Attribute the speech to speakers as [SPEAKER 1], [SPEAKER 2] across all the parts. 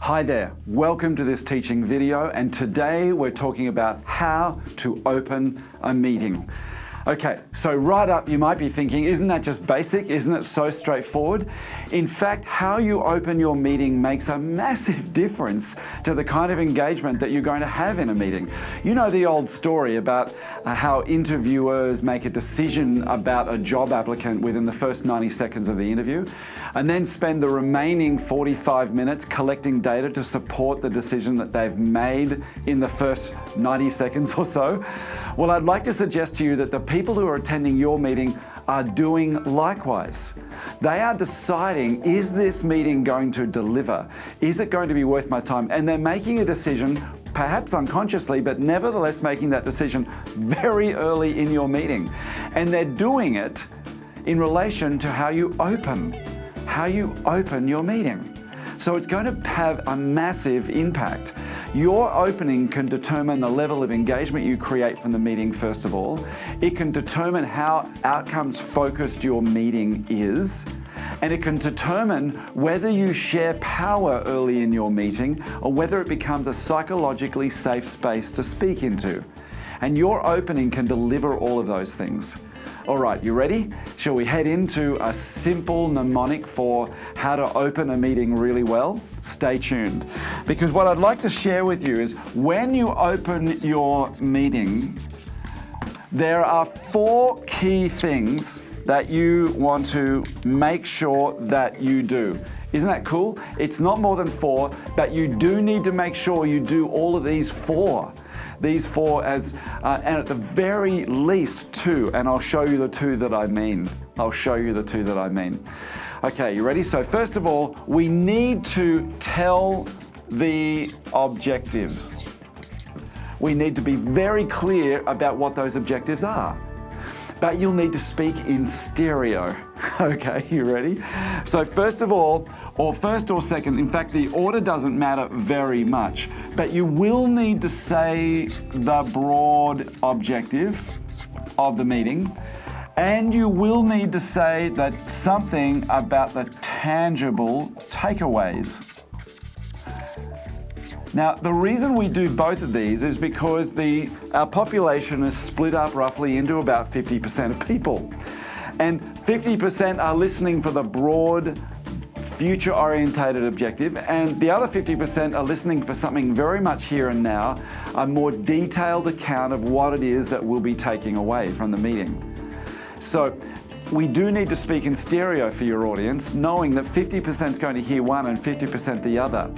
[SPEAKER 1] Hi there, welcome to this teaching video, and today we're talking about how to open a meeting. Okay, so right up you might be thinking, isn't that just basic? Isn't it so straightforward? In fact, how you open your meeting makes a massive difference to the kind of engagement that you're going to have in a meeting. You know the old story about how interviewers make a decision about a job applicant within the first 90 seconds of the interview, and then spend the remaining 45 minutes collecting data to support the decision that they've made in the first 90 seconds or so. Well, I'd like to suggest to you that the people who are attending your meeting are doing likewise. They are deciding, is this meeting going to deliver? Is it going to be worth my time? And they're making a decision, perhaps unconsciously, but nevertheless making that decision very early in your meeting. And they're doing it in relation to how you open your meeting. So it's going to have a massive impact. Your opening can determine the level of engagement you create from the meeting, first of all. It can determine how outcomes focused your meeting is. And it can determine whether you share power early in your meeting or whether it becomes a psychologically safe space to speak into. And your opening can deliver all of those things. All right, you ready? Shall we head into a simple mnemonic for how to open a meeting really well? Stay tuned. Because what I'd like to share with you is when you open your meeting, there are 4 key things that you want to make sure that you do. Isn't that cool? It's not more than 4, but you do need to make sure you do all of these 4. These 4 and at the very least 2, and I'll show you the 2 that I mean. Okay, you ready? So first of all, we need to tell the objectives. We need to be very clear about what those objectives are. But you'll need to speak in stereo. Okay, you ready? So first of all, or first or second, in fact, the order doesn't matter very much, but you will need to say the broad objective of the meeting, and you will need to say that something about the tangible takeaways. Now, the reason we do both of these is because our population is split up roughly into about 50% of people. And 50% are listening for the broad, future-orientated objective, and the other 50% are listening for something very much here and now, a more detailed account of what it is that we'll be taking away from the meeting. So we do need to speak in stereo for your audience, knowing that 50% is going to hear one and 50% the other.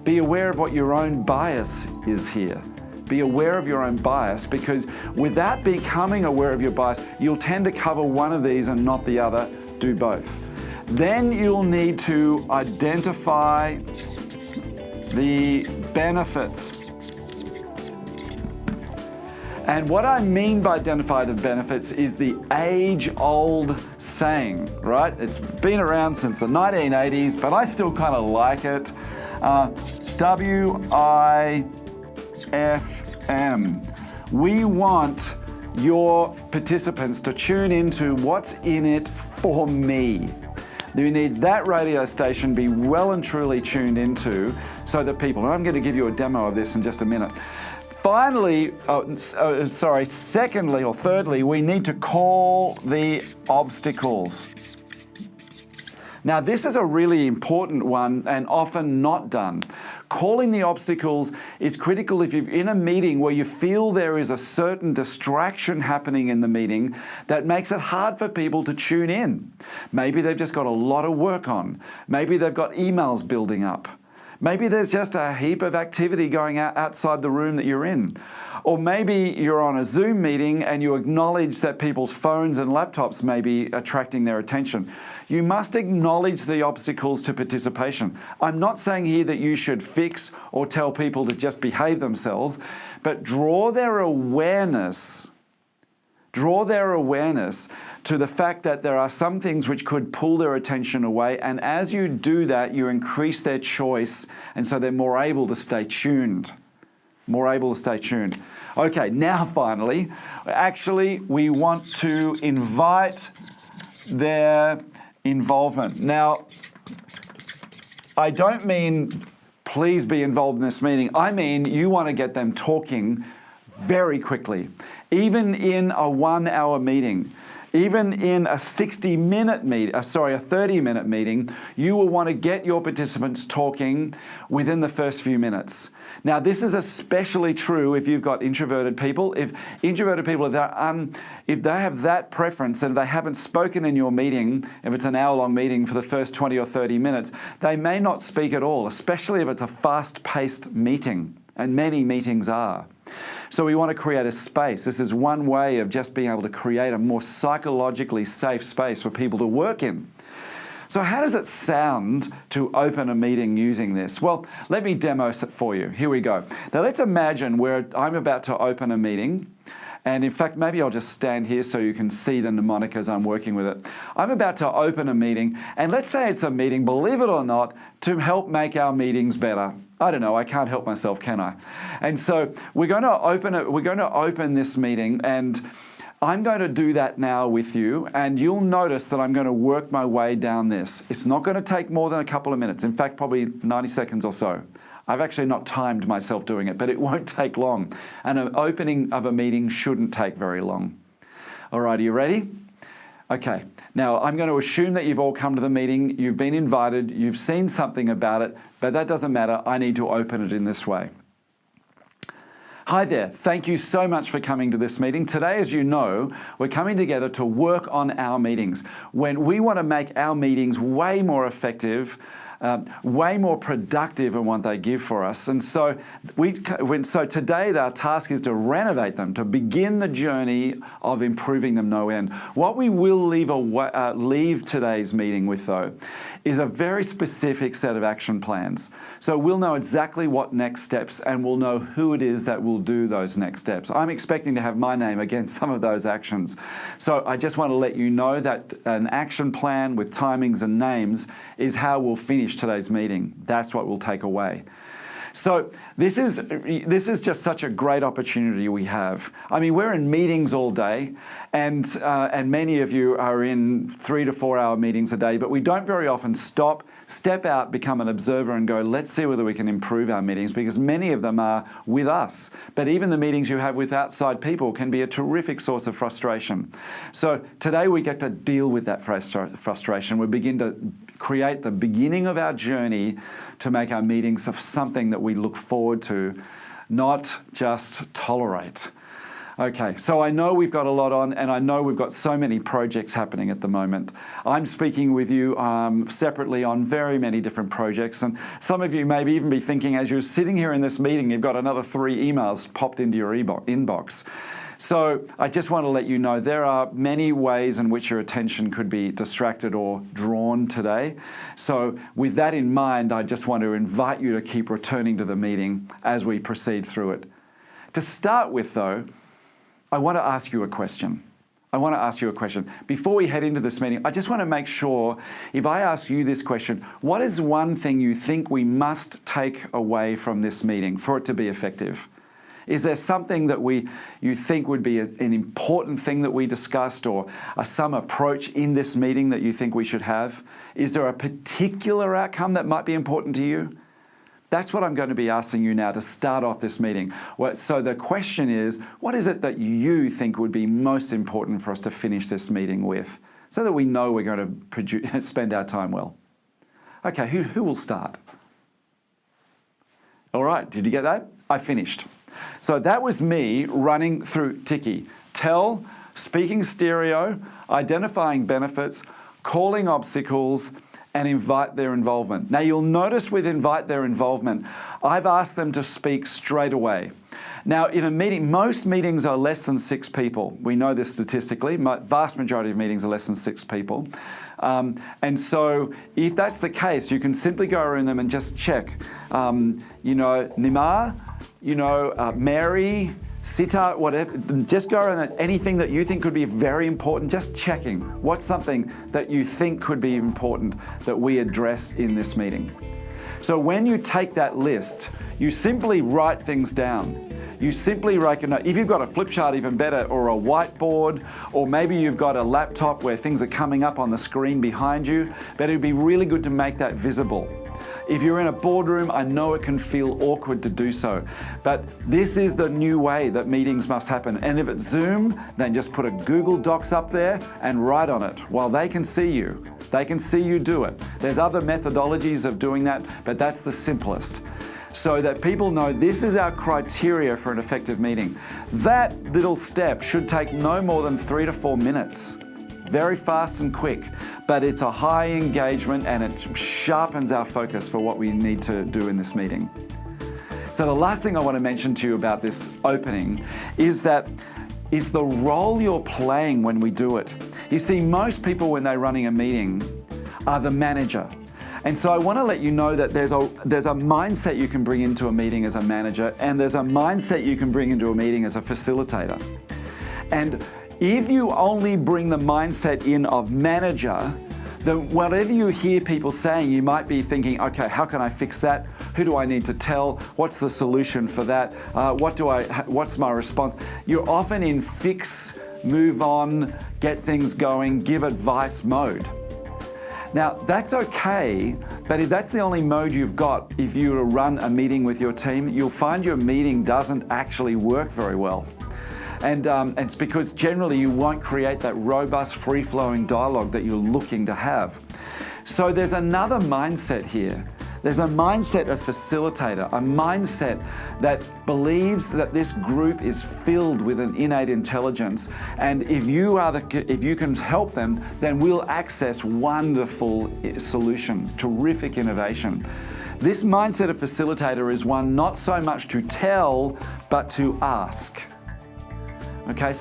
[SPEAKER 1] Be aware of what your own bias is here. Be aware of your own bias, because without becoming aware of your bias, you'll tend to cover one of these and not the other. Do both. Then you'll need to identify the benefits. And what I mean by identify the benefits is the age-old saying, right? It's been around since the 1980s, but I still kind of like it. WIFM. We want your participants to tune into what's in it for me. You need that radio station be well and truly tuned into so that people, and I'm going to give you a demo of this in just a minute. Finally, secondly or thirdly, we need to call the obstacles. Now, this is a really important one and often not done. Calling the obstacles is critical if you're in a meeting where you feel there is a certain distraction happening in the meeting that makes it hard for people to tune in. Maybe they've just got a lot of work on. Maybe they've got emails building up. Maybe there's just a heap of activity going on outside the room that you're in. Or maybe you're on a Zoom meeting and you acknowledge that people's phones and laptops may be attracting their attention. You must acknowledge the obstacles to participation. I'm not saying here that you should fix or tell people to just behave themselves, but draw their awareness to the fact that there are some things which could pull their attention away, and as you do that, you increase their choice, and so they're more able to stay tuned. Okay, now finally, actually, we want to invite their involvement. Now, I don't mean please be involved in this meeting. I mean, you want to get them talking very quickly. Even in a 1-hour meeting, even in a 30-minute meeting, you will want to get your participants talking within the first few minutes. Now, this is especially true if you've got introverted people. If introverted people, if they have that preference and they haven't spoken in your meeting, if it's an hour-long meeting for the first 20 or 30 minutes, they may not speak at all, especially if it's a fast-paced meeting, and many meetings are. So we want to create a space. This is one way of just being able to create a more psychologically safe space for people to work in. So how does it sound to open a meeting using this? Well, let me demo it for you. Here we go. Now let's imagine I'm about to open a meeting. And in fact, maybe I'll just stand here so you can see the mnemonic as I'm working with it. I'm about to open a meeting, and let's say it's a meeting, believe it or not, to help make our meetings better. I don't know, I can't help myself, can I? And so we're going to open this meeting, and I'm going to do that now with you, and you'll notice that I'm going to work my way down this. It's not going to take more than a couple of minutes, in fact, probably 90 seconds or so. I've actually not timed myself doing it, but it won't take long. And an opening of a meeting shouldn't take very long. All right, are you ready? Okay, now I'm going to assume that you've all come to the meeting, you've been invited, you've seen something about it, but that doesn't matter. I need to open it in this way. Hi there, thank you so much for coming to this meeting. Today, as you know, we're coming together to work on our meetings. When we want to make our meetings way more effective, way more productive in what they give for us. And so today our task is to renovate them, to begin the journey of improving them no end. What we will leave today's meeting with, though, is a very specific set of action plans. So we'll know exactly what next steps, and we'll know who it is that will do those next steps. I'm expecting to have my name against some of those actions. So I just want to let you know that an action plan with timings and names is how we'll finish today's meeting. That's what we'll take away. So this is just such a great opportunity we have. I mean, we're in meetings all day, and many of you are in 3 to 4 hour meetings a day, but we don't very often step out, become an observer and go, let's see whether we can improve our meetings, because many of them are with us. But even the meetings you have with outside people can be a terrific source of frustration. So today we get to deal with that frustration. We begin to create the beginning of our journey to make our meetings of something that we look forward to, not just tolerate. Okay, so I know we've got a lot on, and I know we've got so many projects happening at the moment. I'm speaking with you separately on very many different projects, and some of you may even be thinking, as you're sitting here in this meeting, you've got another 3 emails popped into your inbox. So I just want to let you know there are many ways in which your attention could be distracted or drawn today. So with that in mind, I just want to invite you to keep returning to the meeting as we proceed through it. To start with, though, I want to ask you a question. Before we head into this meeting, I just want to make sure, if I ask you this question, what is one thing you think we must take away from this meeting for it to be effective? Is there something that you think would be an important thing that we discussed, or some approach in this meeting that you think we should have? Is there a particular outcome that might be important to you? That's what I'm going to be asking you now to start off this meeting. So the question is, what is it that you think would be most important for us to finish this meeting with, so that we know we're going to spend our time well? Okay, who will start? All right, did you get that? I finished. So that was me running through Tiki. Tell, speaking stereo, identifying benefits, calling obstacles, and invite their involvement. Now you'll notice with invite their involvement, I've asked them to speak straight away. Now in a meeting, most meetings are less than 6 people. We know this statistically. Vast majority of meetings are less than 6 people. And so if that's the case, you can simply go around them and just check. Nima, Mary, Sita, whatever, just go around anything that you think could be very important, just checking what's something that you think could be important that we address in this meeting. So when you take that list, you simply write things down. You simply recognize, if you've got a flip chart, even better, or a whiteboard, or maybe you've got a laptop where things are coming up on the screen behind you, but it'd be really good to make that visible. If you're in a boardroom, I know it can feel awkward to do so, but this is the new way that meetings must happen. And if it's Zoom, then just put a Google Docs up there and write on it while they can see you. They can see you do it. There's other methodologies of doing that, but that's the simplest. So that people know this is our criteria for an effective meeting. That little step should take no more than 3 to 4 minutes. Very fast and quick, but it's a high engagement and it sharpens our focus for what we need to do in this meeting. So the last thing I want to mention to you about this opening is that it's the role you're playing when we do it. You see, most people when they're running a meeting are the manager. And so I want to let you know that there's a mindset you can bring into a meeting as a manager, and there's a mindset you can bring into a meeting as a facilitator. And if you only bring the mindset in of manager, then whatever you hear people saying, you might be thinking, okay, how can I fix that? Who do I need to tell? What's the solution for that? What's my response? You're often in fix, move on, get things going, give advice mode. Now, that's okay, but if that's the only mode you've got, if you were to run a meeting with your team, you'll find your meeting doesn't actually work very well. And it's because generally you won't create that robust, free-flowing dialogue that you're looking to have. So there's another mindset here. There's a mindset of facilitator, a mindset that believes that this group is filled with an innate intelligence, and if you can help them, then we'll access wonderful solutions, terrific innovation. This mindset of facilitator is one not so much to tell, but to ask. Okay,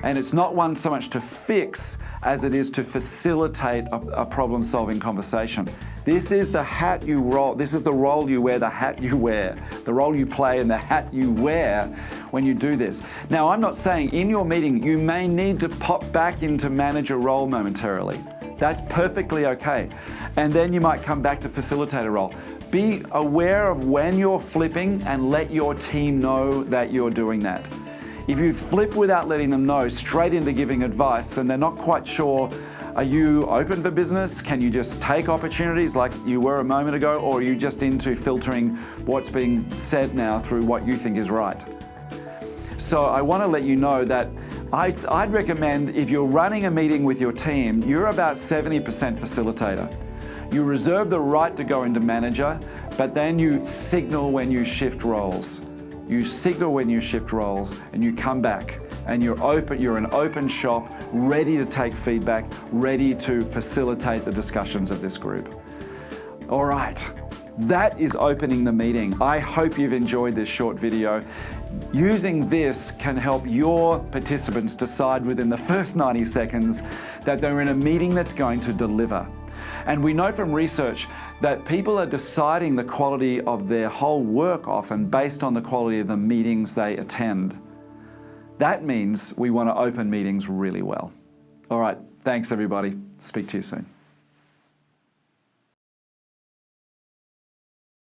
[SPEAKER 1] and it's not one so much to fix as it is to facilitate a problem-solving conversation. This is the hat you roll, this is the role you wear, the hat you wear, the role you play and the hat you wear when you do this. Now, I'm not saying in your meeting you may need to pop back into manager role momentarily. That's perfectly okay. And then you might come back to facilitator role. Be aware of when you're flipping and let your team know that you're doing that. If you flip without letting them know straight into giving advice, then they're not quite sure, are you open for business? Can you just take opportunities like you were a moment ago? Or are you just into filtering what's being said now through what you think is right? So I want to let you know that I'd recommend if you're running a meeting with your team, you're about 70% facilitator. You reserve the right to go into manager, but then you signal when you shift roles. You signal when you shift roles and you come back and you're an open shop, ready to take feedback, ready to facilitate the discussions of this group. All right, that is opening the meeting. I hope you've enjoyed this short video. Using this can help your participants decide within the first 90 seconds that they're in a meeting that's going to deliver. And we know from research that people are deciding the quality of their whole work often based on the quality of the meetings they attend. That means we want to open meetings really well. All right, thanks everybody. Speak to you soon.